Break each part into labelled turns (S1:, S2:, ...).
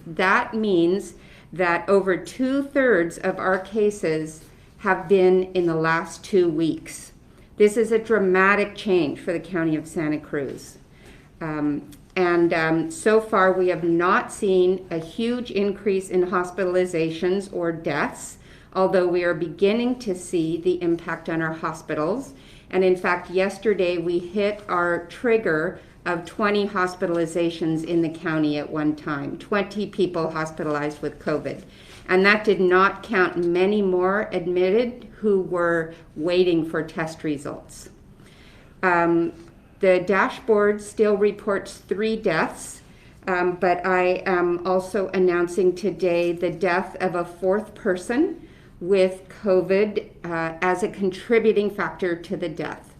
S1: That means that over 2/3 of our cases have been in the last 2 weeks. This is a dramatic change for the County of Santa Cruz. So far, we have not seen a huge increase in hospitalizations or deaths, although we are beginning to see the impact on our hospitals. And in fact, yesterday we hit our trigger of 20 hospitalizations in the county at one time, 20 people hospitalized with COVID. And that did not count many more admitted who were waiting for test results. The dashboard still reports 3 deaths, but I am also announcing today the death of a 4th person with COVID as a contributing factor to the death.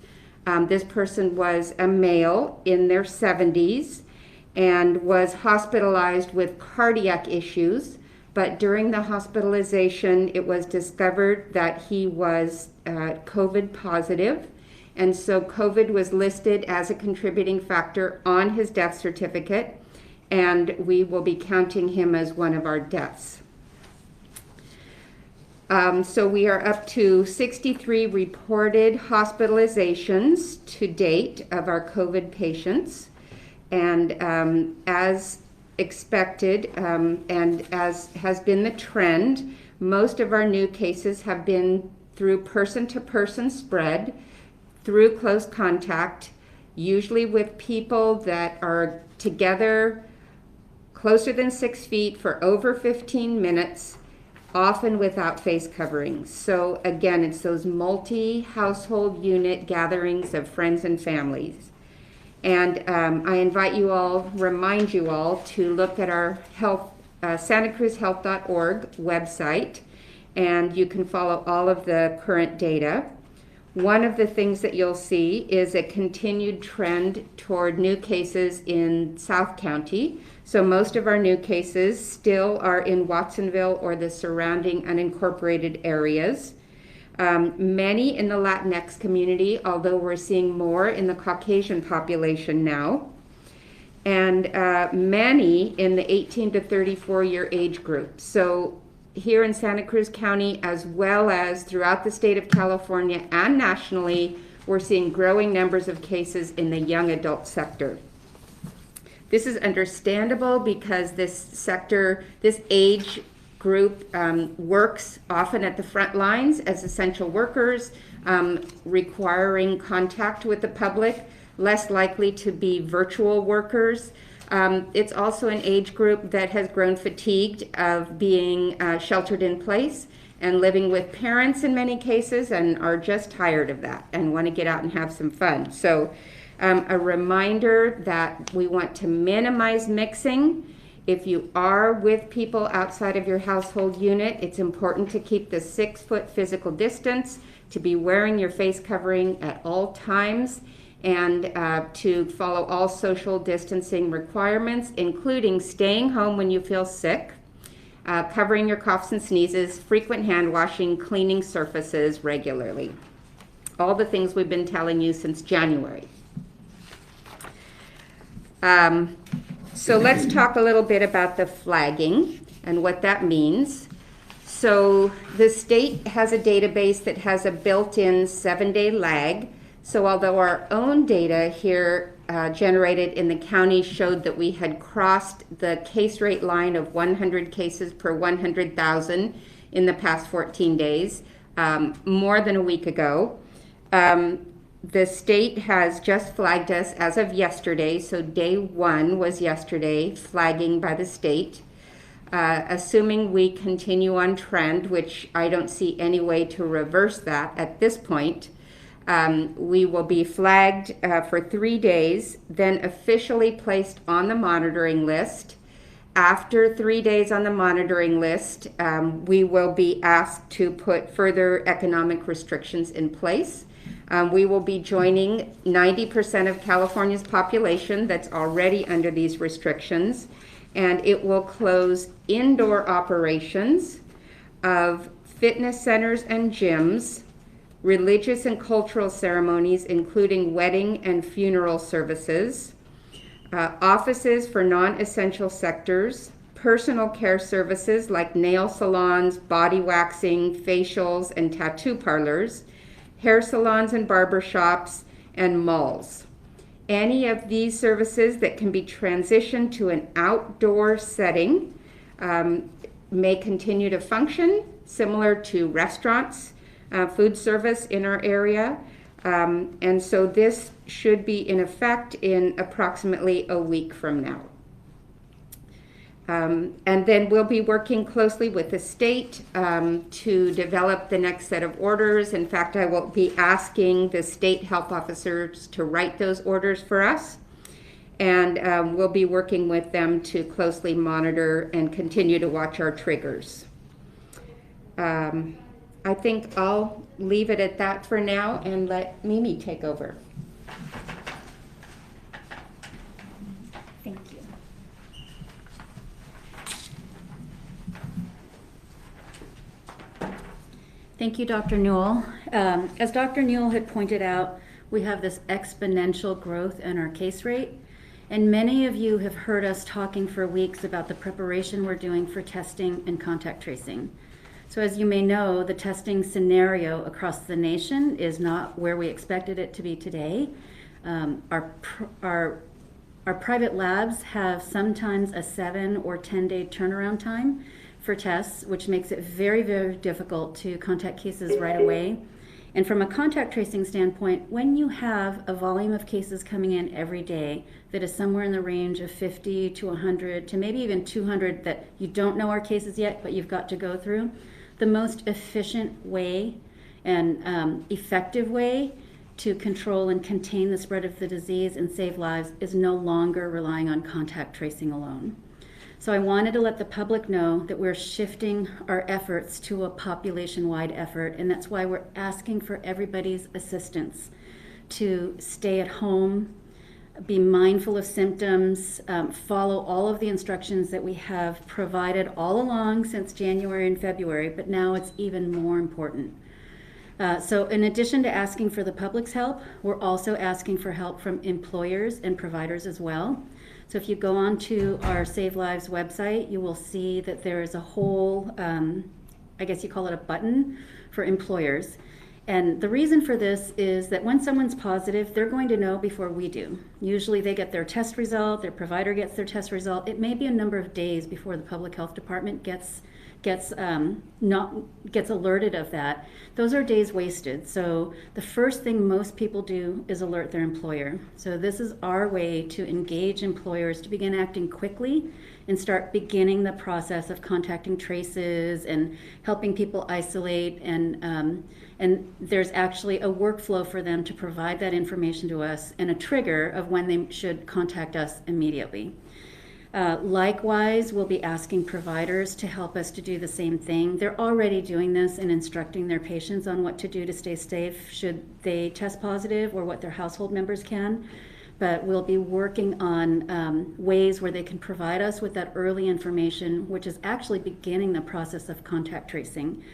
S1: This person was a male in their 70s and was hospitalized with cardiac issues, but during the hospitalization, it was discovered that he was COVID positive. And so COVID was listed as a contributing factor on his death certificate, and we will be counting him as one of our deaths. So we are up to 63 reported hospitalizations to date of our COVID patients. And as expected, and as has been the trend, most of our new cases have been through person-to-person spread, through close contact, usually with people that are together closer than 6 feet for over 15 minutes, often without face coverings. So again, it's those multi-household unit gatherings of friends and families. And I invite you all, remind you all to look at our santacruzhealth.org website, and you can follow all of the current data. One of the things that you'll see is a continued trend toward new cases in South County. So most of our new cases still are in Watsonville or the surrounding unincorporated areas. Many in the Latinx community, although we're seeing more in the Caucasian population now. And many in the 18 to 34 year age group. So here in Santa Cruz County, as well as throughout the state of California and nationally, we're seeing growing numbers of cases in the young adult sector. This is understandable because this sector, this age group works often at the front lines as essential workers, requiring contact with the public, less likely to be virtual workers. It's also an age group that has grown fatigued of being sheltered in place and living with parents in many cases, and are just tired of that and want to get out and have some fun. So a reminder that we want to minimize mixing. If you are with people outside of your household unit, it's important to keep the 6-foot physical distance, to be wearing your face covering at all times, and to follow all social distancing requirements, including staying home when you feel sick, covering your coughs and sneezes, frequent hand washing, cleaning surfaces regularly. All the things we've been telling you since January. So let's talk a little bit about the flagging and what that means. So the state has a database that has a built-in 7-day lag. So although our own data here generated in the county showed that we had crossed the case rate line of 100 cases per 100,000 in the past 14 days, more than a week ago, the state has just flagged us as of yesterday, so day 1 was yesterday, flagging by the state. Assuming we continue on trend, which I don't see any way to reverse that at this point, we will be flagged for 3 days, then officially placed on the monitoring list. After 3 days on the monitoring list, we will be asked to put further economic restrictions in place. We will be joining 90% of California's population that's already under these restrictions, and it will close indoor operations of fitness centers and gyms, religious and cultural ceremonies, including wedding and funeral services, offices for non-essential sectors, personal care services like nail salons, body waxing, facials, and tattoo parlors, hair salons and barber shops, and malls. Any of these services that can be transitioned to an outdoor setting may continue to function, similar to restaurants, food service in our area. And so this should be in effect in approximately a week from now. And then we'll be working closely with the state to develop the next set of orders. In fact, I will be asking the state health officers to write those orders for us. And we'll be working with them to closely monitor and continue to watch our triggers. I think I'll leave it at that for now and let Mimi take over.
S2: Thank you. Thank you, Dr. Newell. As Dr. Newell had pointed out, we have this exponential growth in our case rate. And many of you have heard us talking for weeks about the preparation we're doing for testing and contact tracing. So as you may know, the testing scenario across the nation is not where we expected it to be today. Our private labs have sometimes a 7 or 10-day turnaround time for tests, which makes it very, very difficult to contact cases right away. And from a contact tracing standpoint, when you have a volume of cases coming in every day that is somewhere in the range of 50 to 100 to maybe even 200 that you don't know are cases yet, but you've got to go through, the most efficient way and effective way to control and contain the spread of the disease and save lives is no longer relying on contact tracing alone. So I wanted to let the public know that we're shifting our efforts to a population-wide effort, and that's why we're asking for everybody's assistance to stay at home, be mindful of symptoms, follow all of the instructions that we have provided all along since January and February, but now it's even more important. So in addition to asking for the public's help, we're also asking for help from employers and providers as well. So if you go on to our Save Lives website, you will see that there is a whole, I guess you call it a button for employers. And the reason for this is that when someone's positive, they're going to know before we do. Usually they get their test result, their provider gets their test result. It may be a number of days before the public health department gets alerted of that. Those are days wasted. So the first thing most people do is alert their employer. So this is our way to engage employers to begin acting quickly and start beginning the process of contacting traces and helping people isolate, and there's actually a workflow for them to provide that information to us and a trigger of when they should contact us immediately. Likewise, we'll be asking providers to help us to do the same thing. They're already doing this and instructing their patients on what to do to stay safe should they test positive, or what their household members can. But we'll be working on ways where they can provide us with that early information, which is actually beginning the process of contact tracing,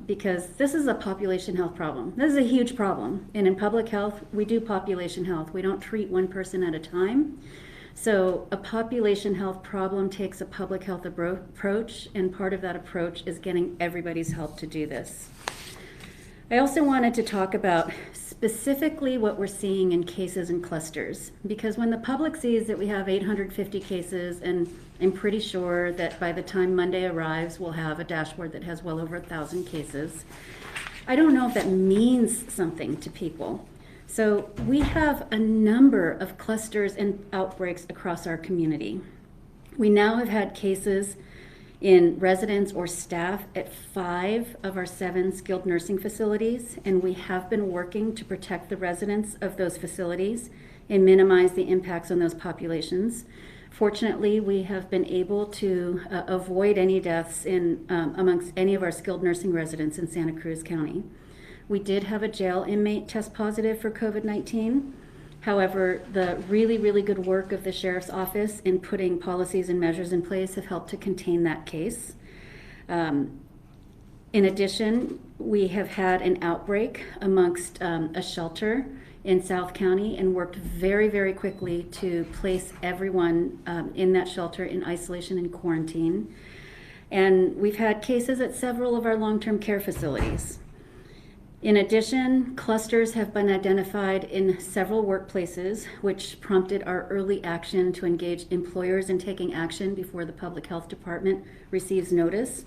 S2: because this is a population health problem. This is a huge problem. And in public health, we do population health. We don't treat one person at a time. So a population health problem takes a public health approach, and part of that approach is getting everybody's help to do this. I also wanted to talk about specifically what we're seeing in cases and clusters, because when the public sees that we have 850 cases, and I'm pretty sure that by the time Monday arrives, we'll have a dashboard that has well over 1,000 cases, I don't know if that means something to people. So we have a number of clusters and outbreaks across our community. We now have had cases in residents or staff at 5 of our 7 skilled nursing facilities, and we have been working to protect the residents of those facilities and minimize the impacts on those populations. Fortunately, we have been able to avoid any deaths amongst any of our skilled nursing residents in Santa Cruz County. We did have a jail inmate test positive for COVID-19. However, the really, really good work of the sheriff's office in putting policies and measures in place have helped to contain that case. In addition, we have had an outbreak amongst a shelter in South County and worked very, very quickly to place everyone in that shelter in isolation and quarantine. And we've had cases at several of our long-term care facilities. In addition, clusters have been identified in several workplaces, which prompted our early action to engage employers in taking action before the Public Health Department receives notice.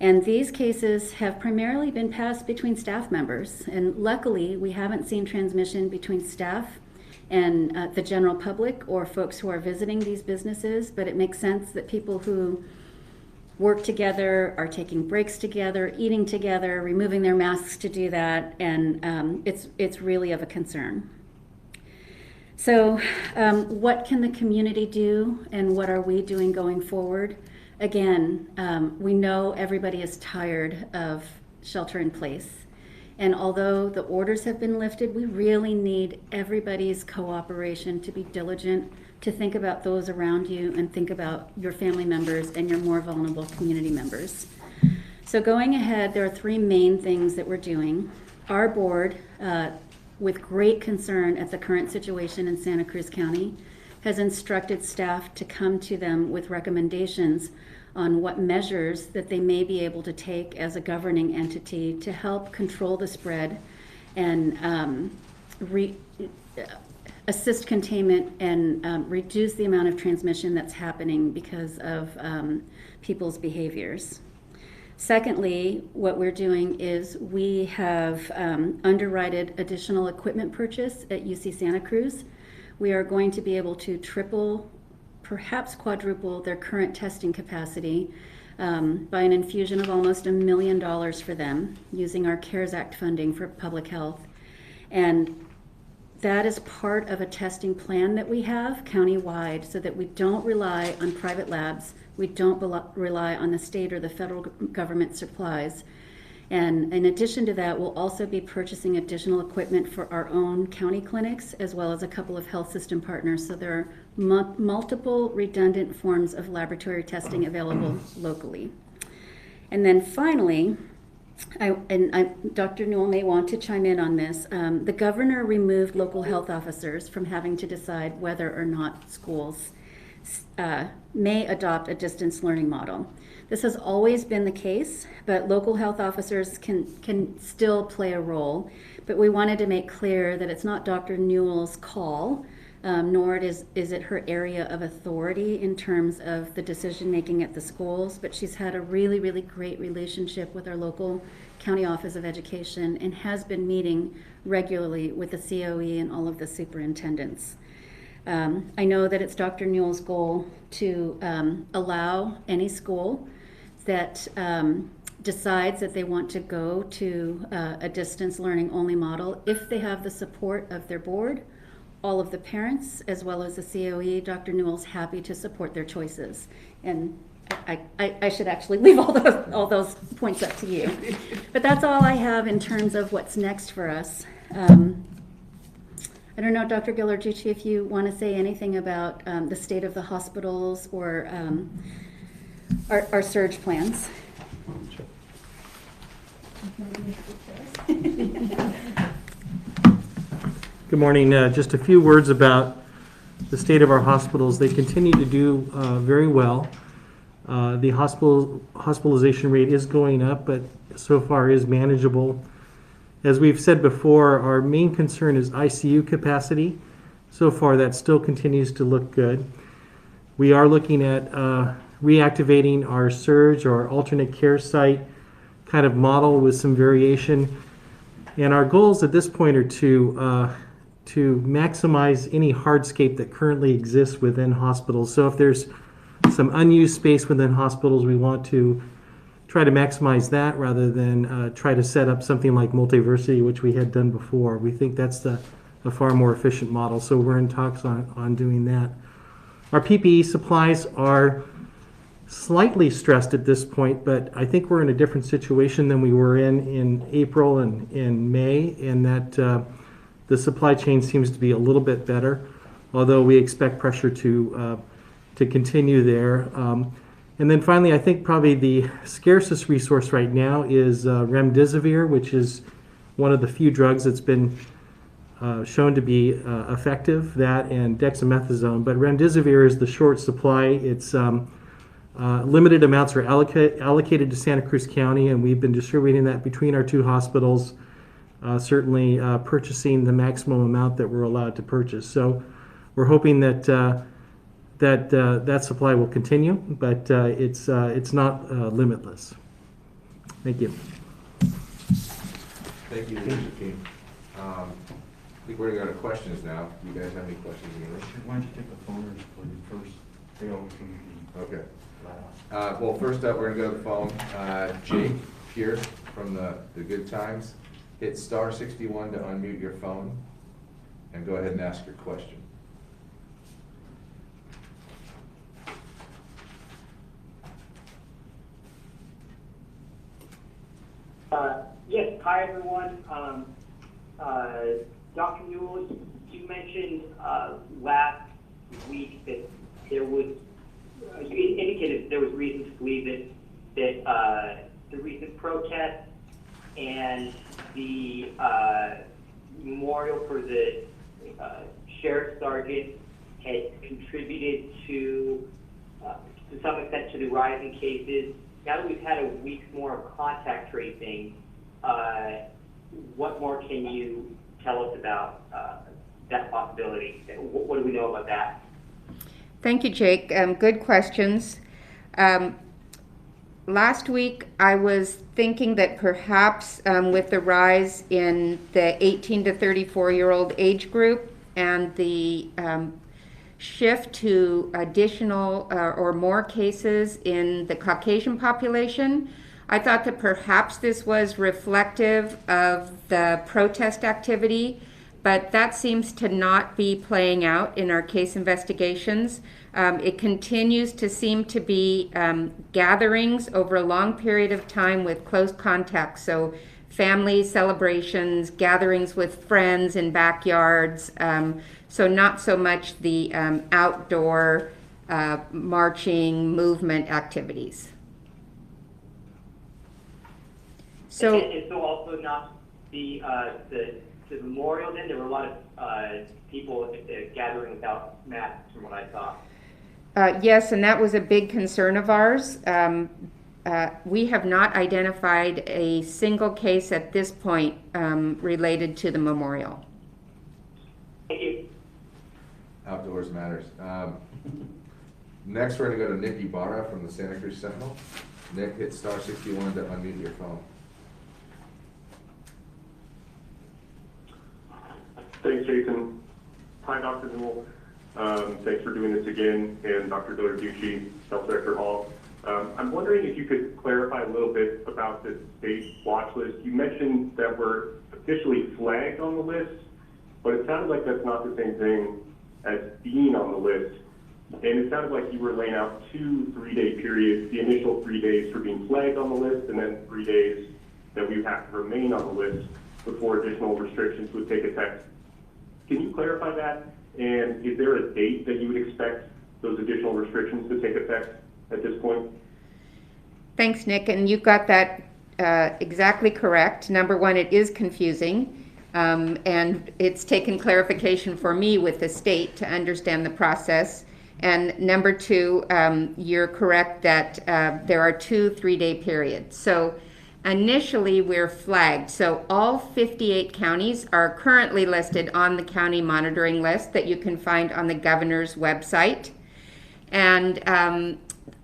S2: And these cases have primarily been passed between staff members. And luckily, we haven't seen transmission between staff and the general public or folks who are visiting these businesses, but it makes sense that people who work together, are taking breaks together, eating together, removing their masks to do that, and it's really of a concern. So what can the community do, and what are we doing going forward? Again, we know everybody is tired of shelter in place, and although the orders have been lifted, we really need everybody's cooperation to be diligent, to think about those around you and think about your family members and your more vulnerable community members. So going ahead, there are three main things that we're doing. Our board, with great concern at the current situation in Santa Cruz County, has instructed staff to come to them with recommendations on what measures that they may be able to take as a governing entity to help control the spread and assist containment and reduce the amount of transmission that's happening because of people's behaviors. Secondly, what we're doing is we have underwritten additional equipment purchase at UC Santa Cruz. We are going to be able to triple, perhaps quadruple their current testing capacity by an infusion of almost $1 million for them using our CARES Act funding for public health. And that is part of a testing plan that we have countywide so that we don't rely on private labs, we don't rely on the state or the federal government supplies. And in addition to that, we'll also be purchasing additional equipment for our own county clinics as well as a couple of health system partners. So there are multiple redundant forms of laboratory testing available locally. And then finally, Dr. Newell may want to chime in on this. The governor removed local health officers from having to decide whether or not schools may adopt a distance learning model. This has always been the case, but local health officers can still play a role. But we wanted to make clear that it's not Dr. Newell's call, nor is it her area of authority in terms of the decision making at the schools, but she's had a really, really great relationship with our local county office of education and has been meeting regularly with the COE and all of the superintendents. I know that it's Dr. Newell's goal to allow any school that decides that they want to go to a distance learning only model, if they have the support of their board, all of the parents, as well as the COE. Dr. Newell's happy to support their choices. And I should actually leave all those points up to you. But that's all I have in terms of what's next for us. I don't know, Dr. Ghilarducci, if you want to say anything about the state of the hospitals or our surge plans.
S3: Good morning. Just a few words about the state of our hospitals. They continue to do very well. The hospitalization rate is going up, but so far is manageable. As we've said before, our main concern is ICU capacity. So far, that still continues to look good. We are looking at reactivating our surge or alternate care site kind of model with some variation. And our goals at this point are to maximize any hardscape that currently exists within hospitals. So if there's some unused space within hospitals, we want to try to maximize that rather than try to set up something like multiversity, which we had done before. We think that's a far more efficient model, so we're in talks on doing that. Our PPE supplies are slightly stressed at this point, but I think we're in a different situation than we were in April and in May, in that the supply chain seems to be a little bit better, although we expect pressure to continue there. And then finally, I think probably the scarcest resource right now is remdesivir, which is one of the few drugs that's been shown to be effective, that and dexamethasone. But remdesivir is the short supply. It's limited amounts are allocated to Santa Cruz County, and we've been distributing that between our two hospitals, certainly purchasing the maximum amount that we're allowed to purchase. So we're hoping that that supply will continue, but it's not limitless. Thank you.
S4: Thank you, leadership team. I think we're going to go to questions now. Do you guys have any questions?
S5: Why don't you take the phoners, please, first? They always seem to be
S4: Okay.
S5: last.
S4: Well, first up, we're going to go to the phone. Jake Pierce from the Good Times. Hit star 61 to unmute your phone and go ahead and ask your question.
S6: Yes, hi everyone. Dr. Newell, you mentioned last week that there was, you indicated that there was reason to believe that the recent protests and the memorial for the sheriff sergeant had contributed to some extent to the rise in cases. Now that we've had a week more of contact tracing, what more can you tell us about that possibility? What do we know about that?
S1: Thank you, Jake. Good questions. Last week, I was thinking that perhaps with the rise in the 18 to 34-year-old age group and the shift to additional or more cases in the Caucasian population, I thought that perhaps this was reflective of the protest activity, but that seems to not be playing out in our case investigations. It continues to seem to be gatherings over a long period of time with close contacts. So family celebrations, gatherings with friends in backyards. So not so much the outdoor marching movement activities.
S6: And so also not the memorial. Then there were a lot of people at the gathering without masks, from what I saw.
S1: Yes, and that was a big concern of ours. We have not identified a single case at this point related to the memorial.
S6: Thank you.
S4: Outdoors matters. Next, we're going to go to Nick Ibarra from the Santa Cruz Sentinel. Nick, hit star 61 to unmute your phone.
S7: Thanks, Jason. Hi, Dr. Newell. Thanks for doing this again, and Dr. Diller-Ducci, Health Director Hall. I'm wondering if you could clarify a little bit about the state watch list. You mentioned that we're officially flagged on the list, but it sounded like that's not the same thing as being on the list. And it sounded like you were laying out 2 3-day periods, the initial 3 days for being flagged on the list, and then 3 days that we would have to remain on the list before additional restrictions would take effect. Can you clarify that? And is there a date that you would expect those additional restrictions to take effect at this point?
S1: Thanks, Nick, and you've got that exactly correct. Number one, it is confusing, and it's taken clarification for me with the state to understand the process. And number two, you're correct that there are 2 3-day periods. So initially, we're flagged. So all 58 counties are currently listed on the county monitoring list that you can find on the governor's website. And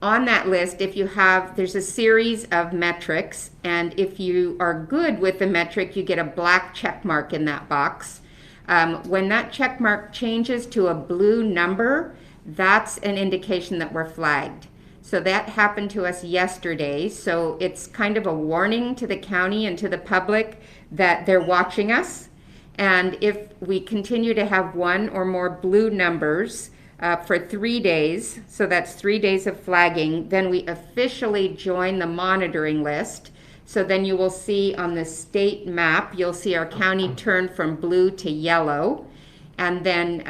S1: on that list, there's a series of metrics, and if you are good with the metric, you get a black check mark in that box. When that check mark changes to a blue number, that's an indication that we're flagged. So that happened to us yesterday. So it's kind of a warning to the county and to the public that they're watching us. And if we continue to have 1 or more blue numbers for 3 days, so that's 3 days of flagging, then we officially join the monitoring list. So then you will see on the state map, you'll see our county turn from blue to yellow. And then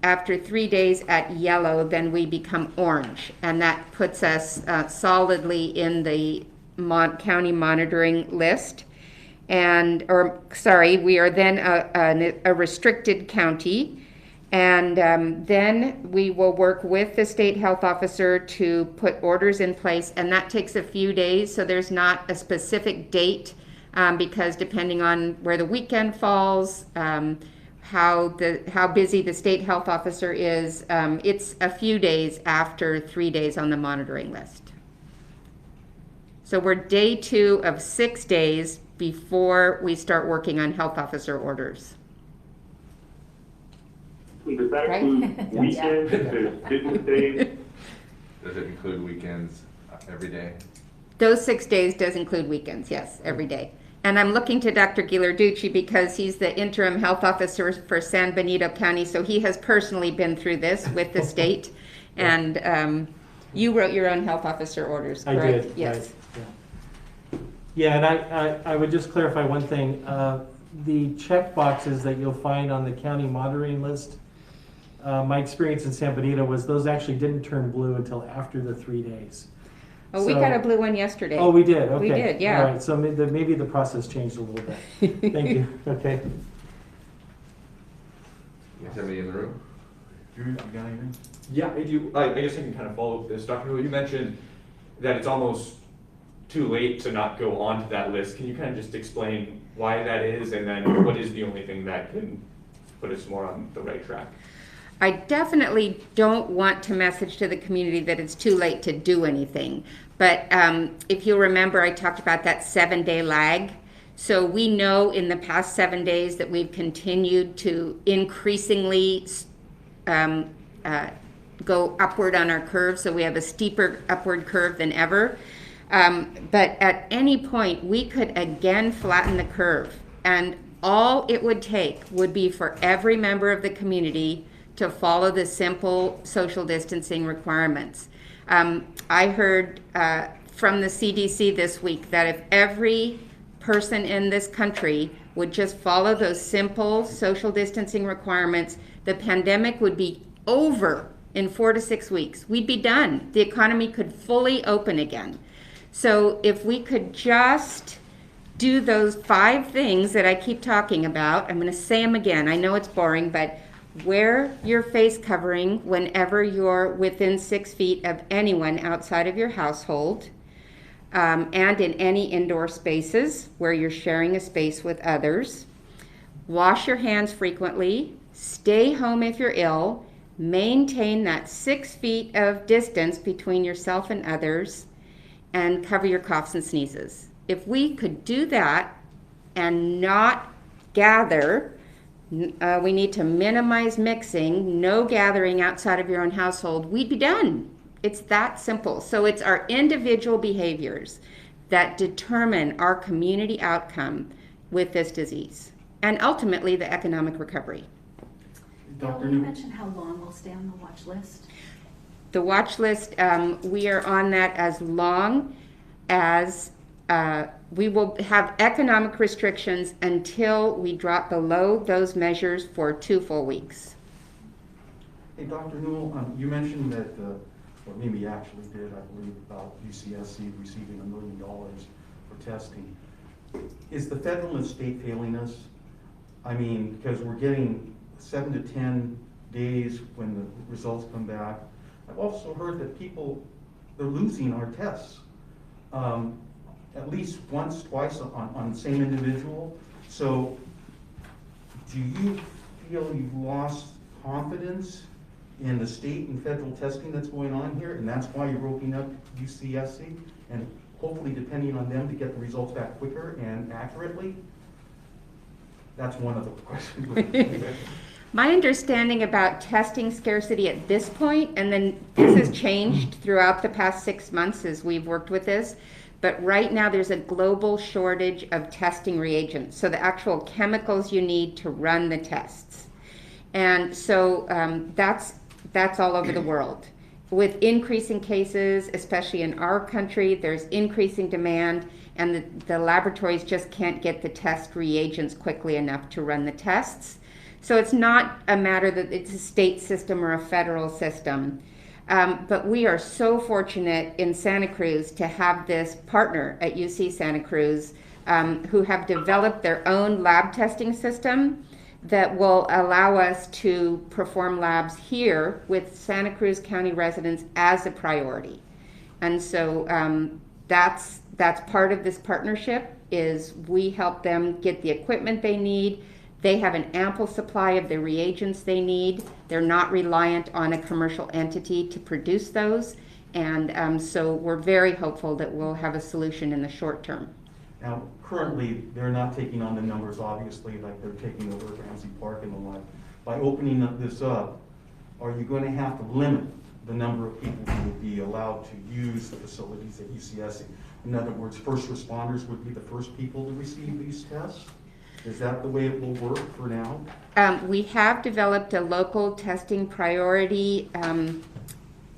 S1: after 3 days at yellow, then we become orange. And that puts us solidly in the county monitoring list. we are then a restricted county. And then we will work with the state health officer to put orders in place, and that takes a few days, so there's not a specific date, because depending on where the weekend falls, how busy the state health officer is, it's a few days after 3 days on the monitoring list. So we're day 2 of 6 days before we start working on health officer orders.
S7: Does that
S1: Right?
S7: include weekends, business days?
S4: Does it include weekends every day?
S1: Those 6 days does include weekends, yes, every day. And I'm looking to Dr. Ghilarducci because he's the interim health officer for San Benito County, so he has personally been through this with the state. And you wrote your own health officer orders,
S3: I
S1: correct?
S3: did,
S1: Yes.
S3: right, yeah. Yeah, and I would just clarify one thing. The check boxes that you'll find on the county monitoring list, my experience in San Benito was those actually didn't turn blue until after the 3 days.
S1: Oh, we
S3: So-
S1: got a blue one yesterday.
S3: Oh, we did, okay.
S1: We did, yeah.
S3: All right, so maybe the process changed a little bit. Thank you, okay.
S4: You guys have any in the room?
S5: Drew, you got anything?
S8: Yeah, I do. I guess I can kind of follow up this. Dr. Hill, you mentioned that it's almost too late to not go onto that list. Can you kind of just explain why that is, and then what is the only thing that can put us more on the right track?
S1: I definitely don't want to message to the community that it's too late to do anything. But if you'll remember, I talked about that 7-day lag. So we know in the past 7 days that we've continued to increasingly go upward on our curve. So we have a steeper upward curve than ever. But at any point, we could again flatten the curve. And all it would take would be for every member of the community to follow the simple social distancing requirements. I heard from the CDC this week that if every person in this country would just follow those simple social distancing requirements, the pandemic would be over in 4 to 6 weeks. We'd be done. The economy could fully open again. So if we could just do those 5 things that I keep talking about, I'm going to say them again. I know it's boring, but wear your face covering whenever you're within 6 feet of anyone outside of your household, and in any indoor spaces where you're sharing a space with others. Wash your hands frequently. Stay home if you're ill. Maintain that 6 feet of distance between yourself and others, and cover your coughs and sneezes. If we could do that and not gather, we need to minimize mixing, no gathering outside of your own household, we'd be done. It's that simple. So it's our individual behaviors that determine our community outcome with this disease, and ultimately the economic recovery.
S2: Bill,
S5: Dr.
S2: will you
S5: New?
S2: mention how long we'll stay on the watch list?
S1: The watch list, we are on that as long as we will have economic restrictions until we drop below those measures for 2 full weeks.
S5: Hey, Dr. Newell, you mentioned that, or maybe you actually did, I believe, about UCSC receiving $1 million for testing. Is the federal and state failing us? I mean, because we're getting 7 to 10 days when the results come back. I've also heard that they're losing our tests. At least once, twice on the same individual. So do you feel you've lost confidence in the state and federal testing that's going on here, and that's why you're opening up UCSC, and hopefully depending on them to get the results back quicker and accurately? That's one of the questions.
S1: My understanding about testing scarcity at this point, and then this has changed throughout the past 6 months as we've worked with this, but right now there's a global shortage of testing reagents, so the actual chemicals you need to run the tests. And so that's all over the world. With increasing cases, especially in our country, there's increasing demand, and the laboratories just can't get the test reagents quickly enough to run the tests. So it's not a matter that it's a state system or a federal system. But we are so fortunate in Santa Cruz to have this partner at UC Santa Cruz who have developed their own lab testing system that will allow us to perform labs here with Santa Cruz County residents as a priority. And so that's part of this partnership, is we help them get the equipment they need. They have an ample supply of the reagents they need. They're not reliant on a commercial entity to produce those. And so we're very hopeful that we'll have a solution in the short term.
S5: Now, currently, they're not taking on the numbers, obviously, like they're taking over Ramsey Park and the like. By opening this up, are you going to have to limit the number of people who will be allowed to use the facilities at UCSC? In other words, first responders would be the first people to receive these tests? Is that the way it will work for now?
S1: We have developed a local testing priority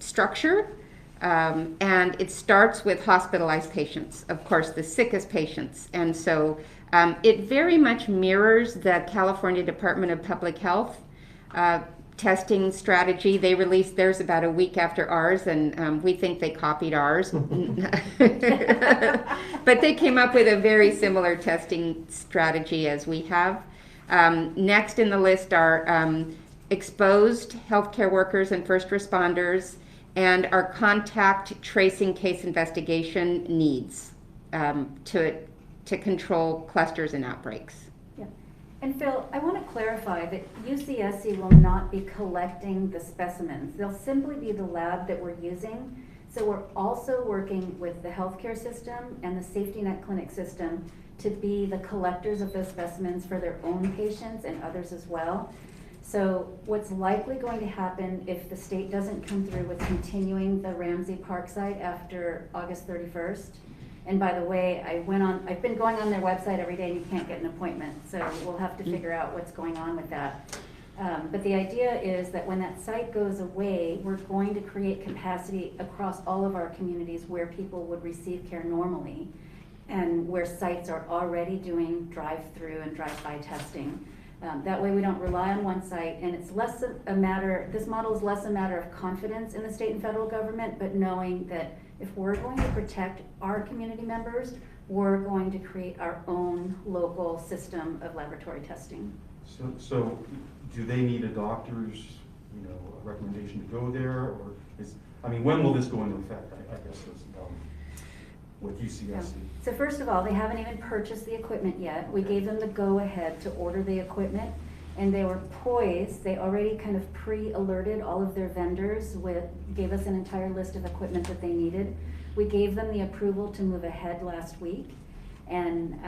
S1: structure, and it starts with hospitalized patients, of course, the sickest patients. And so it very much mirrors the California Department of Public Health testing strategy. They released theirs about a week after ours, and we think they copied ours. But they came up with a very similar testing strategy as we have. Next in the list are exposed healthcare workers and first responders, and our contact tracing case investigation needs to control clusters and outbreaks.
S2: Yeah. And Phil, I want to clarify that UCSC will not be collecting the specimens. They'll simply be the lab that we're using. So we're also working with the healthcare system and the safety net clinic system to be the collectors of those specimens for their own patients and others as well. So what's likely going to happen if the state doesn't come through with continuing the Ramsey Park site after August 31st, and by the way, I've been going on their website every day and you can't get an appointment, so we'll have to figure out what's going on with that. But the idea is that when that site goes away, we're going to create capacity across all of our communities where people would receive care normally, and where sites are already doing drive-through and drive-by testing. That way we don't rely on one site, and it's less a matter, this model is less a matter of confidence in the state and federal government, but knowing that if we're going to protect our community members, we're going to create our own local system of laboratory testing.
S5: So do they need a doctor's, recommendation to go there, or when will this go into effect? I guess that's with UCSC.
S2: Yeah. So first of all, they haven't even purchased the equipment yet. We gave them the go-ahead to order the equipment, and they were poised. They already kind of pre-alerted all of their vendors gave us an entire list of equipment that they needed. We gave them the approval to move ahead last week, and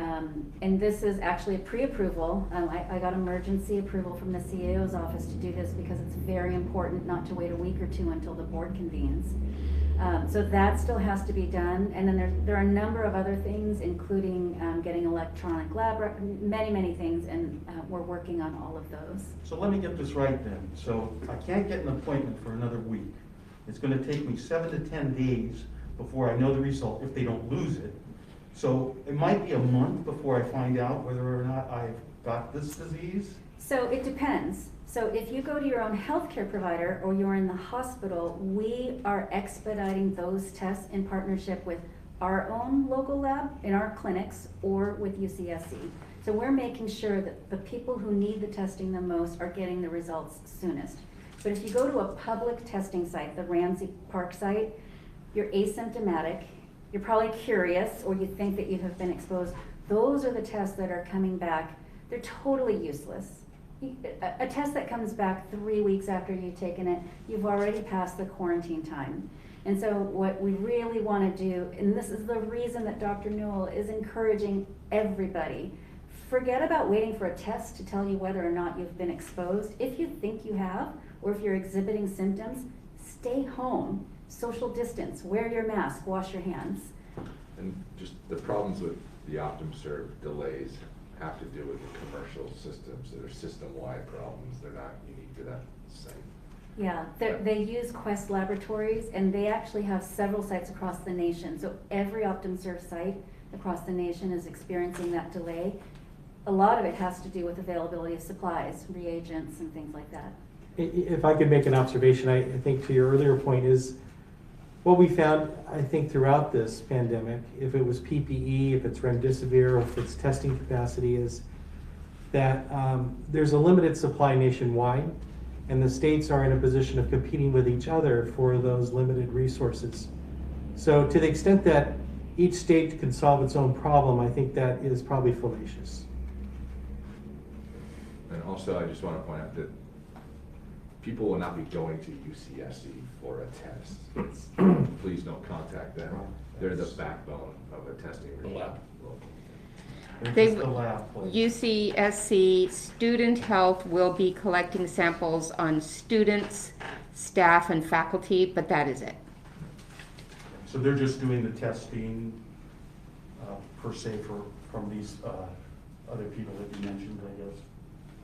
S2: this is actually a pre-approval. I got emergency approval from the CAO's office to do this because it's very important not to wait a week or two until the board convenes. So that still has to be done, and then there are a number of other things, including getting electronic lab, many things, and we're working on all of those.
S5: So let me get this right then. So I can't get an appointment for another week. It's going to take me 7 to 10 days before I know the result if they don't lose it. So it might be a month before I find out whether or not I've got this disease.
S2: So it depends. So if you go to your own healthcare provider or you're in the hospital, we are expediting those tests in partnership with our own local lab in our clinics or with UCSC. So we're making sure that the people who need the testing the most are getting the results soonest. But if you go to a public testing site, the Ramsey Park site, you're asymptomatic, you're probably curious, or you think that you have been exposed. Those are the tests that are coming back. They're totally useless. A test that comes back 3 weeks after you've taken it, you've already passed the quarantine time. And so what we really want to do, and this is the reason that Dr. Newell is encouraging everybody, forget about waiting for a test to tell you whether or not you've been exposed. If you think you have, or if you're exhibiting symptoms, stay home, social distance, wear your mask, wash your hands.
S4: And just the problems with the OptumServe delays have to do with the commercial systems. They're system-wide problems. They're not unique to that site.
S2: Yeah, they use Quest Laboratories, and they actually have several sites across the nation. So every OptumServe site across the nation is experiencing that delay. A lot of it has to do with availability of supplies, reagents, and things like that.
S3: If I could make an observation, I think to your earlier point is what we found, I think, throughout this pandemic, if it was PPE, if it's remdesivir, or if it's testing capacity, is that there's a limited supply nationwide, and the states are in a position of competing with each other for those limited resources. So to the extent that each state can solve its own problem, I think that is probably fallacious.
S4: And also, I just want to point out that people will not be going to UCSC for a test. Please don't contact them. They're the backbone of a testing regime.
S1: They,
S5: It's the lab place.
S1: UCSC Student Health will be collecting samples on students, staff, and faculty, but that is it.
S5: So they're just doing the testing per se from these other people that you mentioned, I guess,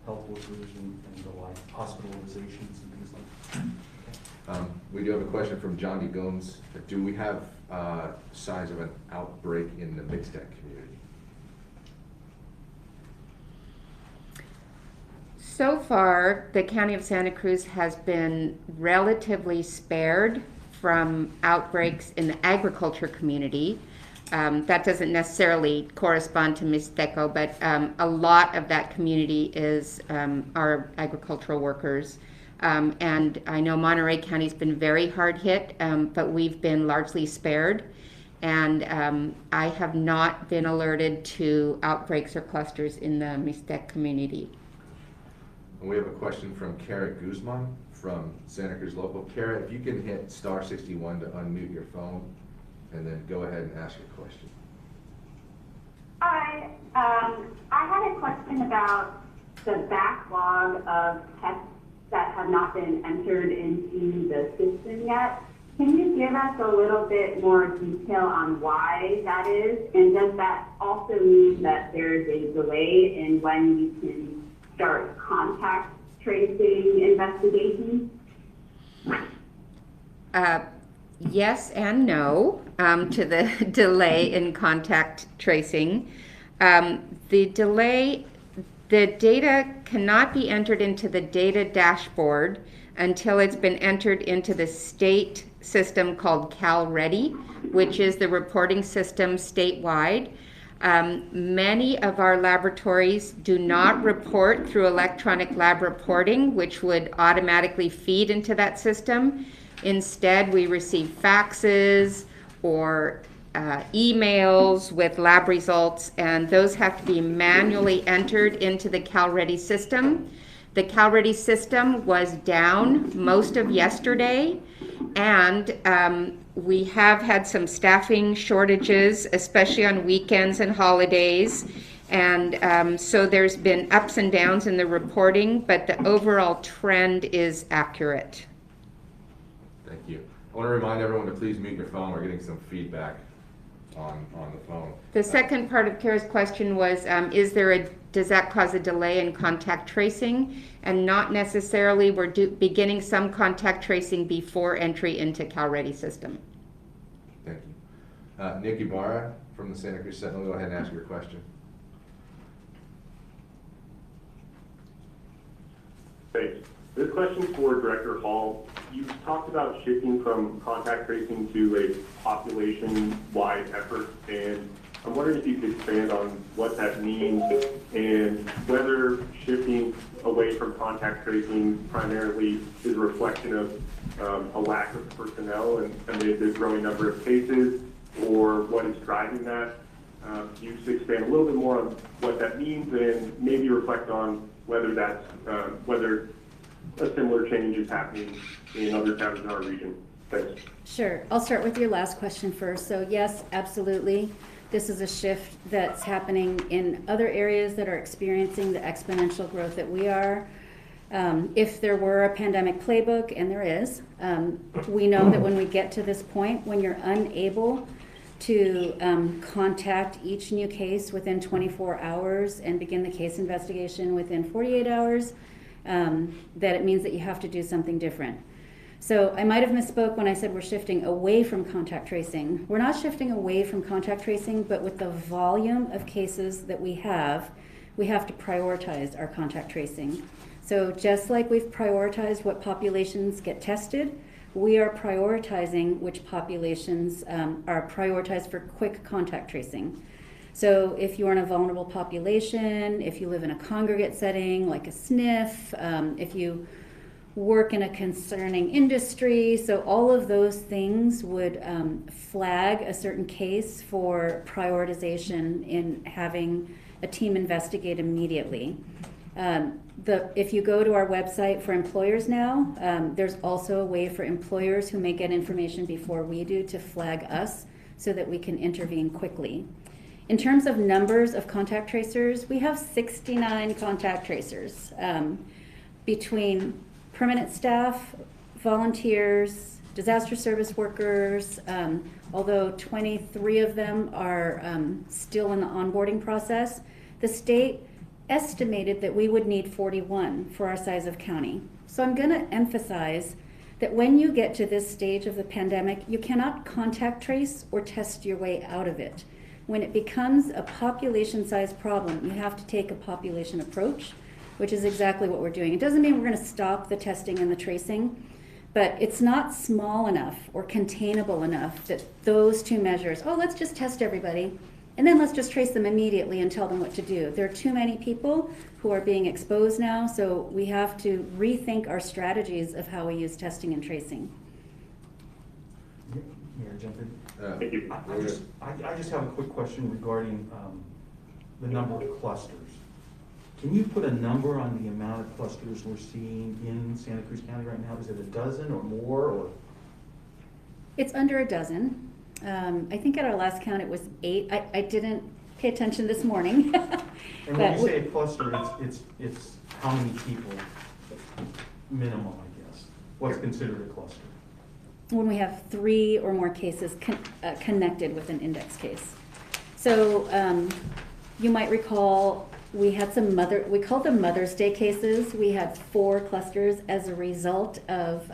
S5: health workers and the like, hospitalizations and things like that.
S4: We do have a question from John D. Gomes. Do we have signs of an outbreak in the mixed-tech community?
S1: So far, the County of Santa Cruz has been relatively spared from outbreaks in the agriculture community. That doesn't necessarily correspond to Mixteco, but a lot of that community is our agricultural workers. And I know Monterey County's been very hard hit, but we've been largely spared. And I have not been alerted to outbreaks or clusters in the Mixtec community.
S4: And we have a question from Kara Guzman from Santa Cruz Local. Kara, if you can hit *61 to unmute your phone, and then go ahead and ask your question.
S9: Hi, I had a question about the backlog of tests that have not been entered into the system yet. Can you give us a little bit more detail on why that is? And does that also mean that there's a delay in when you can start contact tracing investigations?
S1: Yes and no to the delay in contact tracing. The delay, the data cannot be entered into the data dashboard until it's been entered into the state system called CalReady, which is the reporting system statewide. Many of our laboratories do not report through electronic lab reporting, which would automatically feed into that system. Instead, we receive faxes or emails with lab results, and those have to be manually entered into the CalReady system. The CalReady system was down most of yesterday, and we have had some staffing shortages, especially on weekends and holidays. And so there's been ups and downs in the reporting, but the overall trend is accurate.
S4: Thank you. I want to remind everyone to please mute your phone. We're getting some feedback on the phone.
S1: The second part of Kara's question was, does that cause a delay in contact tracing? And not necessarily. We're beginning some contact tracing before entry into CalReady system.
S4: Thank you. Nick Ibarra from the Santa Cruz Sentinel, go ahead and ask your question.
S7: Thanks. This question for Director Hall. You talked about shifting from contact tracing to a population-wide effort, and I'm wondering if you could expand on what that means and whether shifting away from contact tracing primarily is a reflection of a lack of personnel and amid the growing number of cases, or what is driving that. Can you just expand a little bit more on what that means and maybe reflect on whether that's whether a similar change is happening in other towns in our region? Thanks.
S2: Sure. I'll start with your last question first. So yes, absolutely. This is a shift that's happening in other areas that are experiencing the exponential growth that we are. If there were a pandemic playbook, and there is, we know that when we get to this point, when you're unable to contact each new case within 24 hours and begin the case investigation within 48 hours, that it means that you have to do something different. So I might have misspoke when I said we're shifting away from contact tracing. We're not shifting away from contact tracing, but with the volume of cases that we have to prioritize our contact tracing. So just like we've prioritized what populations get tested, we are prioritizing which populations are prioritized for quick contact tracing. So if you're in a vulnerable population, if you live in a congregate setting like a SNF, if you work in a concerning industry, so all of those things would flag a certain case for prioritization in having a team investigate immediately. If you go to our website for employers now, there's also a way for employers who may get information before we do to flag us so that we can intervene quickly. In terms of numbers of contact tracers, we have 69 contact tracers between permanent staff, volunteers, disaster service workers, although 23 of them are still in the onboarding process. The state estimated that we would need 41 for our size of county. So I'm going to emphasize that when you get to this stage of the pandemic, you cannot contact trace or test your way out of it. When it becomes a population-sized problem, you have to take a population approach, which is exactly what we're doing. It doesn't mean we're going to stop the testing and the tracing, but it's not small enough or containable enough that those two measures, oh, let's just test everybody, and then let's just trace them immediately and tell them what to do. There are too many people who are being exposed now, so we have to rethink our strategies of how we use testing and tracing.
S5: Mayor, jump in.
S7: Thank you.
S5: I just have a quick question regarding the number of clusters. Can you put a number on the amount of clusters we're seeing in Santa Cruz County right now? Is it a dozen or more? Or?
S2: It's under a dozen. I think at our last count it was 8. I didn't pay attention this morning.
S5: And when you say a cluster, it's how many people minimum, I guess? What's considered a cluster?
S2: When we have 3 or more cases connected with an index case. So you might recall we had we called them Mother's Day cases. We had 4 clusters as a result of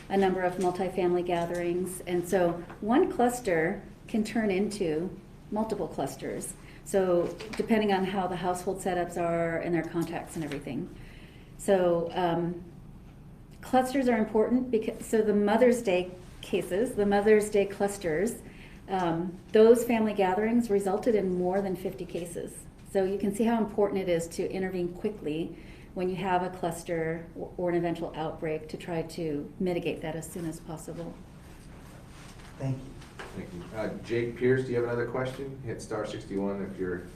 S2: a number of multifamily gatherings. And so one cluster can turn into multiple clusters. So depending on how the household setups are and their contacts and everything. So clusters are important because, so the Mother's Day cases, the Mother's Day clusters, those family gatherings resulted in more than 50 cases. So you can see how important it is to intervene quickly when you have a cluster or an eventual outbreak to try to mitigate that as soon as possible.
S5: Thank you.
S4: Thank you. Jake Pierce, do you have another question? Hit star 61 if you're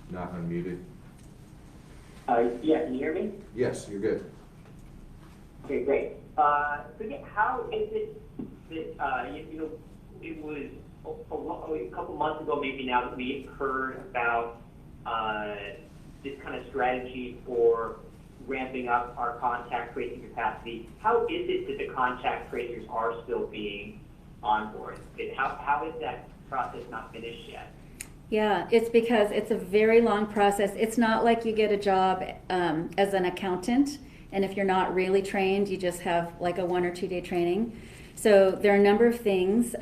S4: not unmuted.
S6: Yeah, can you hear me?
S4: Yes, you're good.
S6: Okay, great. So yeah, how is it that, it was a couple months ago maybe now that we heard about this kind of strategy for ramping up our contact tracing capacity. How is it that the contact tracers are still being onboarded? How is that process not finished yet?
S2: Yeah, it's because it's a very long process. It's not like you get a job as an accountant, and if you're not really trained, you just have like a 1 or 2 day training. So there are a number of things.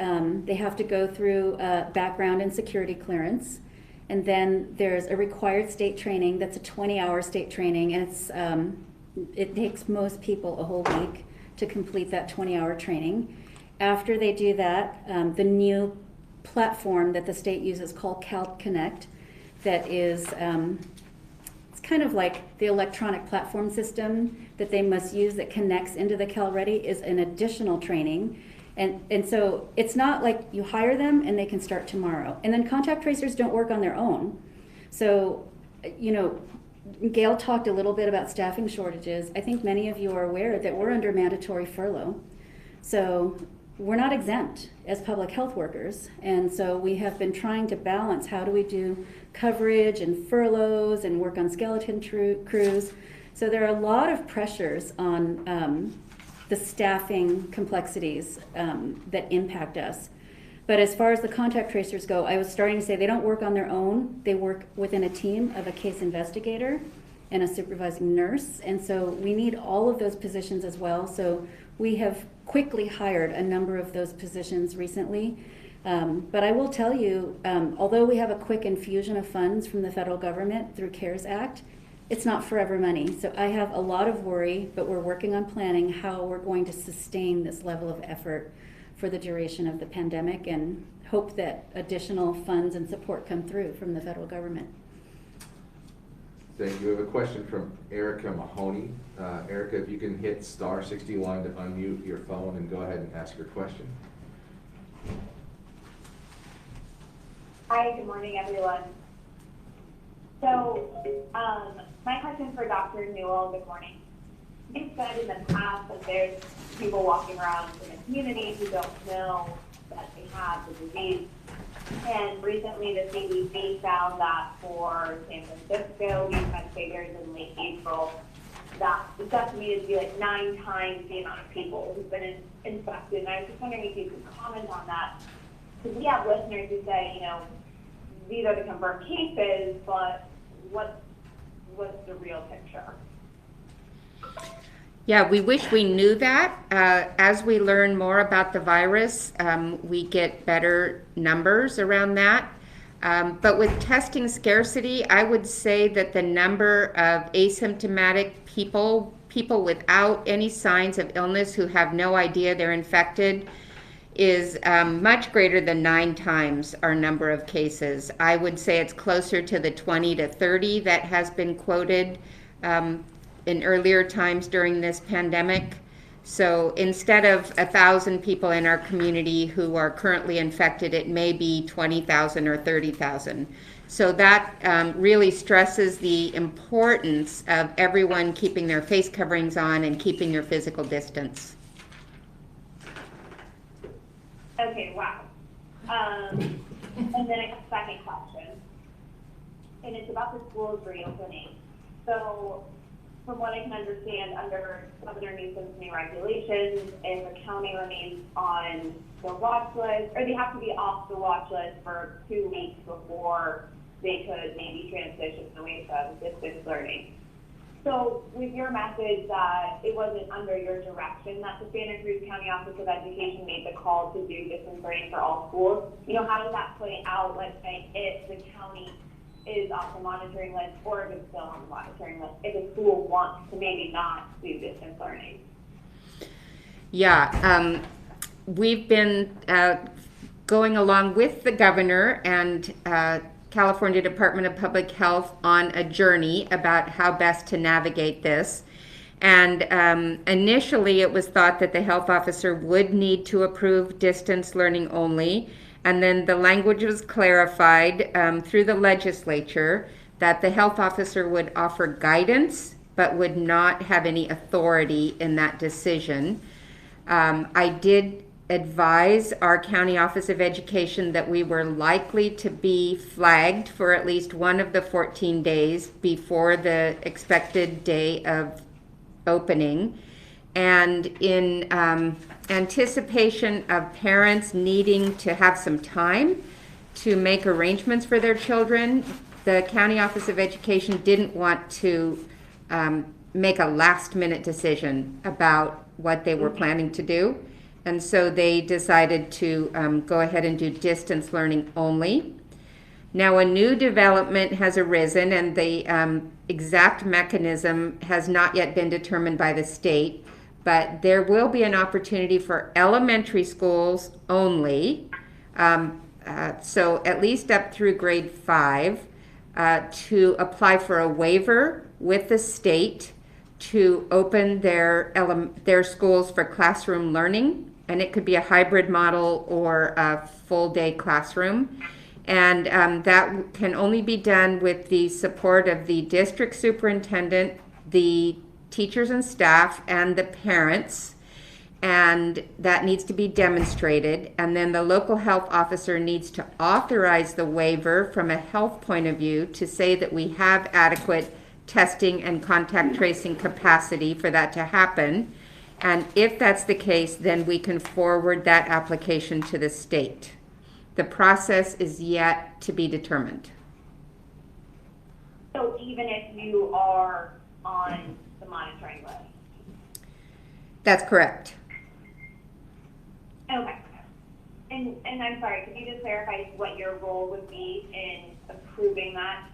S2: They have to go through background and security clearance. And then there's a required state training that's a 20-hour state training, and it takes most people a whole week to complete that 20-hour training. After they do that, the new platform that the state uses called Cal Connect, that is it's kind of like the electronic platform system that they must use that connects into the Cal Ready, is an additional training. And so it's not like you hire them and they can start tomorrow. And then contact tracers don't work on their own. So, Gail talked a little bit about staffing shortages. I think many of you are aware that we're under mandatory furlough. So we're not exempt as public health workers. And so we have been trying to balance how do we do coverage and furloughs and work on skeleton crews. So there are a lot of pressures on the staffing complexities that impact us. But as far as the contact tracers go, I was starting to say they don't work on their own. They work within a team of a case investigator and a supervising nurse. And so we need all of those positions as well. So we have quickly hired a number of those positions recently. But I will tell you, although we have a quick infusion of funds from the federal government through CARES Act, it's not forever money. So I have a lot of worry, but we're working on planning how we're going to sustain this level of effort for the duration of the pandemic and hope that additional funds and support come through from the federal government.
S4: Thank you. We have a question from Erica Mahoney. Erica, if you can hit *61 to unmute your phone and go ahead and ask your question.
S10: Hi, good morning, everyone. So, my question for Dr. Newell, good morning. You've said in the past that there's people walking around in the community who don't know that they have the disease. And recently the CDC found that for San Francisco, we've had figures in late April that it's estimated to be like 9 times the amount of people who've been infected. And I was just wondering if you could comment on that. Because we have listeners who say, you know, these are the confirmed cases, but what's the real picture?
S1: Yeah, we wish we knew that. As we learn more about the virus, we get better numbers around that. But with testing scarcity, I would say that the number of asymptomatic people without any signs of illness who have no idea they're infected is much greater than 9 times our number of cases. I would say it's closer to the 20 to 30 that has been quoted in earlier times during this pandemic. So instead of 1,000 people in our community who are currently infected, it may be 20,000 or 30,000. So that really stresses the importance of everyone keeping their face coverings on and keeping your physical distance.
S10: Okay, wow. And then a second question, and it's about the schools reopening. So from what I can understand, under Governor Newsom's new regulations, if a county remains on the watch list, or they have to be off the watch list for 2 weeks before they could maybe transition away from distance learning. So with your message that it wasn't under your direction that the Santa Cruz County Office of Education made the call to do distance learning for all schools, you know, how does that play out, let's say, if the county is off the monitoring list, or if it's still on the monitoring list, if a school wants to maybe not do distance learning?
S1: Yeah, we've been going along with the governor and California Department of Public Health on a journey about how best to navigate this. And initially it was thought that the health officer would need to approve distance learning only. And then the language was clarified through the legislature that the health officer would offer guidance, but would not have any authority in that decision. I did advise our County Office of Education that we were likely to be flagged for at least one of the 14 days before the expected day of opening. And in anticipation of parents needing to have some time to make arrangements for their children, the County Office of Education didn't want to make a last-minute decision about what they were planning to do. And so they decided to go ahead and do distance learning only. Now a new development has arisen, and the exact mechanism has not yet been determined by the state, but there will be an opportunity for elementary schools only, so at least up through grade 5, to apply for a waiver with the state to open their schools for classroom learning. And it could be a hybrid model or a full-day classroom. And that can only be done with the support of the district superintendent, the teachers and staff, and the parents. And that needs to be demonstrated. And then the local health officer needs to authorize the waiver from a health point of view to say that we have adequate testing and contact tracing capacity for that to happen. And if that's the case, then we can forward that application to the state. The process is yet to be determined.
S10: So even if you are on the monitoring list?
S1: That's correct.
S10: Okay. And I'm sorry, could you just clarify what your role would be in approving that,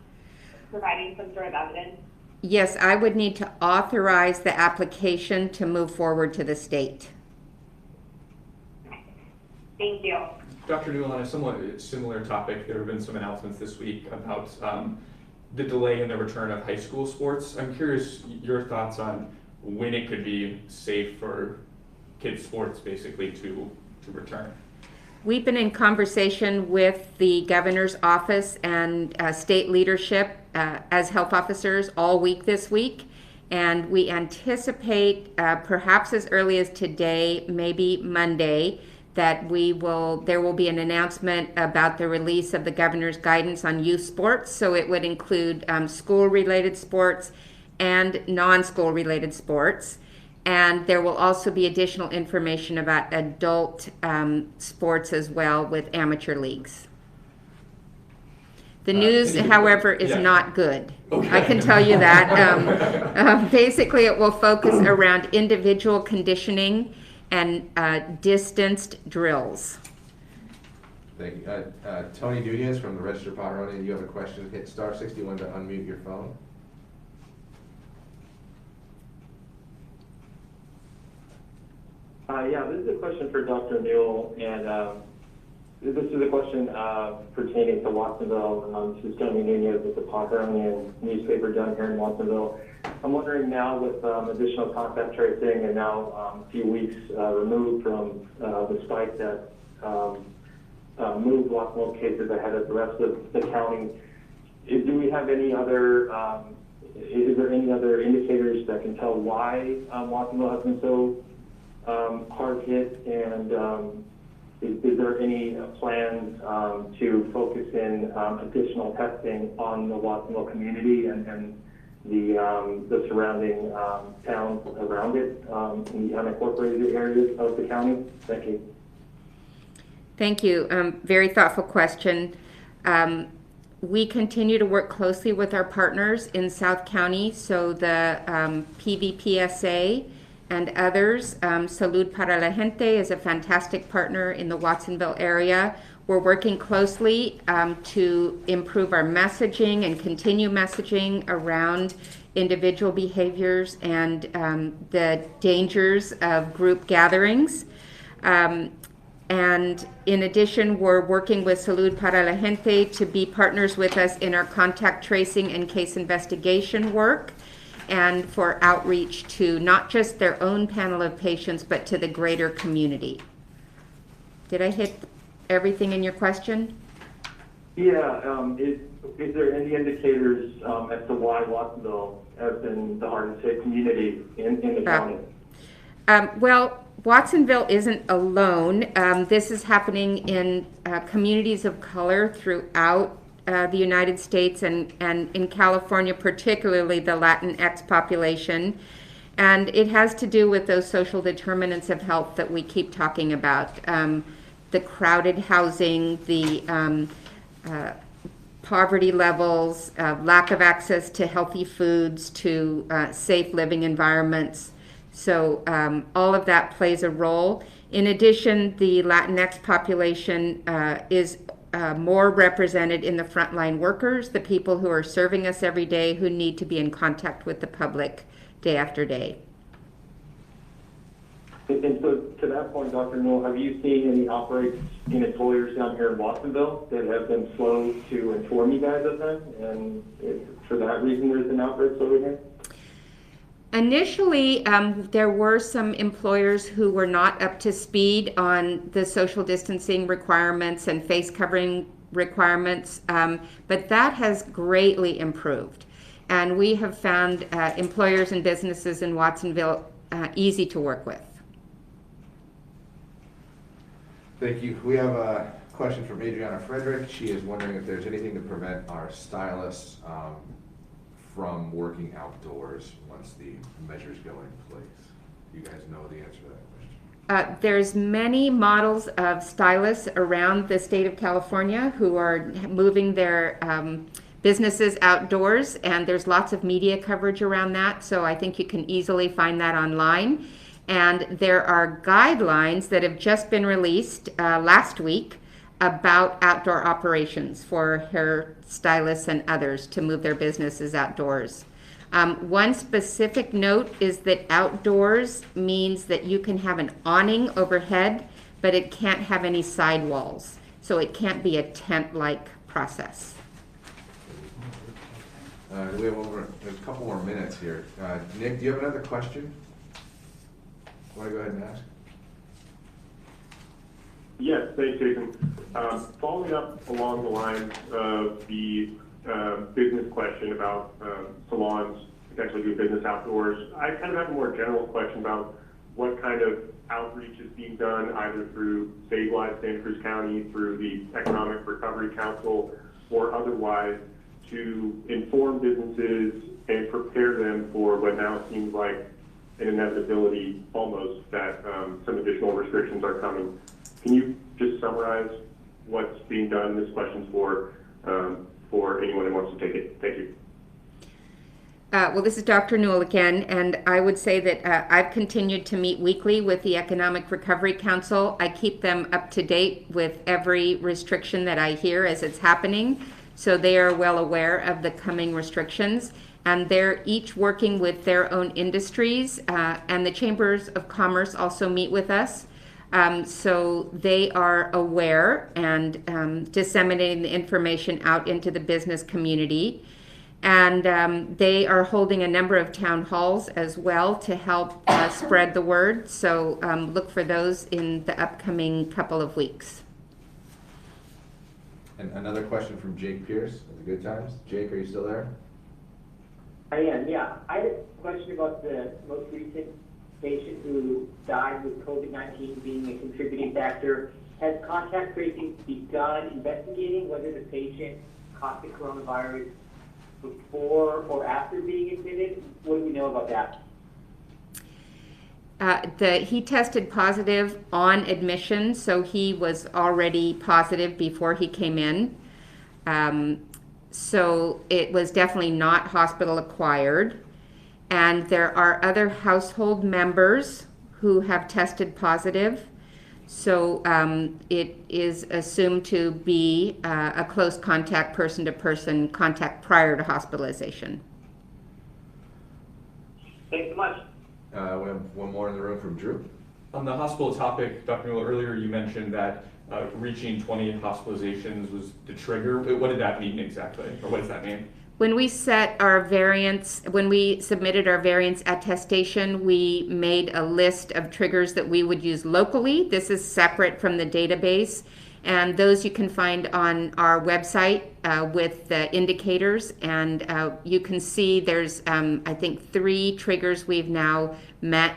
S10: providing some sort of evidence?
S1: Yes, I would need to authorize the application to move forward to the state.
S10: Thank you.
S8: Dr. Newell, on a somewhat similar topic, there have been some announcements this week about the delay in the return of high school sports. I'm curious your thoughts on when it could be safe for kids' sports basically to return.
S1: We've been in conversation with the governor's office and state leadership as health officers all week this week, and we anticipate perhaps as early as today, maybe Monday, that there will be an announcement about the release of the governor's guidance on youth sports. So it would include school-related sports and non-school related sports. And there will also be additional information about adult sports as well with amateur leagues. The news, however, is not good.
S8: Okay.
S1: I can tell you that. Basically, it will focus around individual conditioning and distanced drills.
S4: Thank you. Tony Nunez from the Register Potteroni, you have a question? Hit star 61 to unmute your phone.
S11: Yeah, this is a question for Dr. Newell, and this is a question pertaining to Watsonville. This is Tony Nunez with the Potteronian newspaper down here in Watsonville. I'm wondering now with additional contact tracing and now a few weeks removed from the spike that moved Watsonville cases ahead of the rest of the county, do we have any other, is there any other indicators that can tell why Watsonville has been so hard hit, and is there any plans to focus in additional testing on the Watsonville community and the surrounding towns around it in the unincorporated areas of the county? Thank you.
S1: Thank you. Very thoughtful question. We continue to work closely with our partners in South County, so the PVPSA and others. Salud para la Gente is a fantastic partner in the Watsonville area. We're working closely to improve our messaging and continue messaging around individual behaviors and the dangers of group gatherings. And in addition, we're working with Salud para la Gente to be partners with us in our contact tracing and case investigation work, and for outreach to not just their own panel of patients, but to the greater community. Did I hit everything in your question?
S11: Yeah, is there any indicators as to why Watsonville has been the hardest hit community in the county?
S1: Well, Watsonville isn't alone. This is happening in communities of color throughout the United States and in California, particularly the Latinx population. And it has to do with those social determinants of health that we keep talking about. The crowded housing, the poverty levels, lack of access to healthy foods, to safe living environments. So all of that plays a role. In addition, the Latinx population is more represented in the frontline workers, the people who are serving us every day, who need to be in contact with the public day after day.
S11: And so to that point, Dr. Newell, have you seen any outbreaks in employers down here in Watsonville that have been slow to inform you guys of them? And for that reason, there's been outbreaks over here?
S1: Initially, there were some employers who were not up to speed on the social distancing requirements and face covering requirements, but that has greatly improved. And we have found employers and businesses in Watsonville easy to work with.
S4: Thank you. We have a question from Adriana Frederick. She is wondering if there's anything to prevent our stylists from working outdoors once the measures go in place. You guys know the answer to that question?
S1: There's many models of stylists around the state of California who are moving their businesses outdoors, and there's lots of media coverage around that, so I think you can easily find that online. And there are guidelines that have just been released last week about outdoor operations for hair stylists and others to move their businesses outdoors. One specific note is that outdoors means that you can have an awning overhead, but it can't have any sidewalls. So it can't be a tent-like process.
S4: We have a couple more minutes here. Nick, do you have another question? Want to go ahead and ask?
S7: Yes, thanks, Jason. Following up along the lines of the business question about salons potentially doing business outdoors, I kind of have a more general question about what kind of outreach is being done either through Save Lives Santa Cruz County, through the Economic Recovery Council, or otherwise to inform businesses and prepare them for what now seems like an inevitability almost that some additional restrictions are coming. Can you just summarize what's being done? This question's for anyone who wants to take it. Thank you.
S1: Well, this is Dr. Newell again, and I would say that I've continued to meet weekly with the Economic Recovery Council. I keep them up to date with every restriction that I hear as it's happening, so they are well aware of the coming restrictions. And they're each working with their own industries, and the Chambers of Commerce also meet with us. So they are aware and disseminating the information out into the business community. And they are holding a number of town halls as well to help spread the word. So look for those in the upcoming couple of weeks.
S4: And another question from Jake Pierce at the Good Times. Jake, are you still there?
S6: I am, yeah. I had a question about the most recent patient who died with COVID-19 being a contributing factor. Has contact tracing begun investigating whether the patient caught the coronavirus before or after being admitted? What do we know about that?
S1: He tested positive on admission, so he was already positive before he came in. So it was definitely not hospital acquired. And there are other household members who have tested positive. So it is assumed to be a close contact, person-to-person contact prior to hospitalization.
S6: Thanks so much.
S4: We have one more in the room from Drew.
S8: On the hospital topic, Dr. Newell, earlier you mentioned that reaching 20 hospitalizations was the trigger. What did that mean exactly, or what does that mean?
S1: When we set our variance, when we submitted our variance attestation, we made a list of triggers that we would use locally. This is separate from the database, and those you can find on our website with the indicators. And you can see there's, I think, 3 triggers we've now met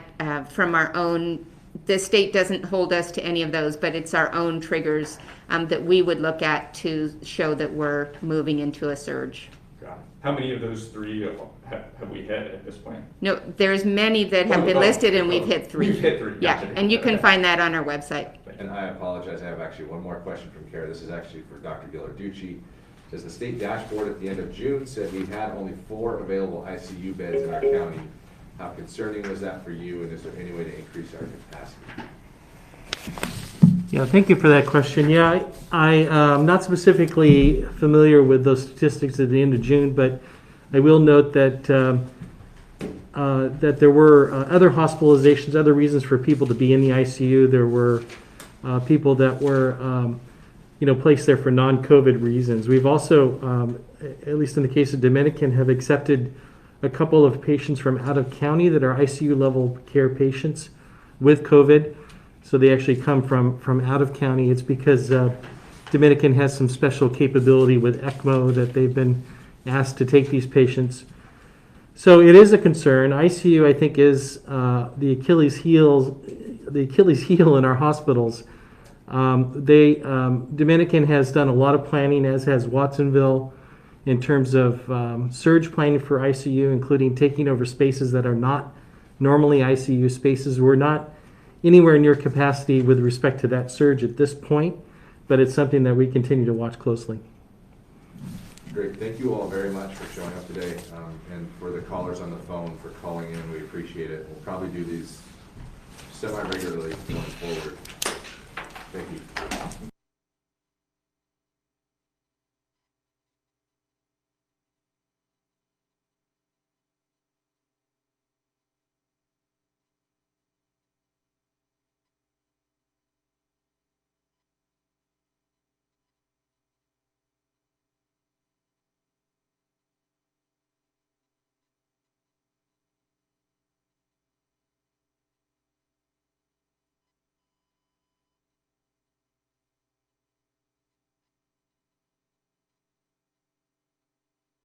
S1: from our own. The state doesn't hold us to any of those, but it's our own triggers that we would look at to show that we're moving into a surge.
S8: Got it. How many of those 3 have we hit at this point?
S1: No, there's many that have been listed, and we've hit 3.
S8: We've hit 3.
S1: Yeah,
S8: Gotcha.
S1: and you can
S8: Okay.
S1: find that on our website.
S4: And I apologize, I have actually one more question from Kara. This is actually for Dr. Ghilarducci. Says the state dashboard at the end of June said we had only 4 available ICU beds in our county. How concerning was that for you, and is there any way to increase our capacity?
S3: Yeah, thank you for that question. Yeah, I'm not specifically familiar with those statistics at the end of June, but I will note that that there were other hospitalizations, other reasons for people to be in the ICU. There were people that were, placed there for non-COVID reasons. We've also, at least in the case of Dominican, have accepted a couple of patients from out of county that are ICU level care patients with COVID. So they actually come from out of county. It's because Dominican has some special capability with ECMO that they've been asked to take these patients. So it is a concern. ICU, I think, is the Achilles heel in our hospitals. Dominican has done a lot of planning, as has Watsonville, in terms of surge planning for ICU, including taking over spaces that are not normally ICU spaces. We're not anywhere near capacity with respect to that surge at this point, but it's something that we continue to watch closely.
S4: Great, thank you all very much for showing up today, and for the callers on the phone for calling in. We appreciate it. We'll probably do these semi-regularly going forward. Thank you.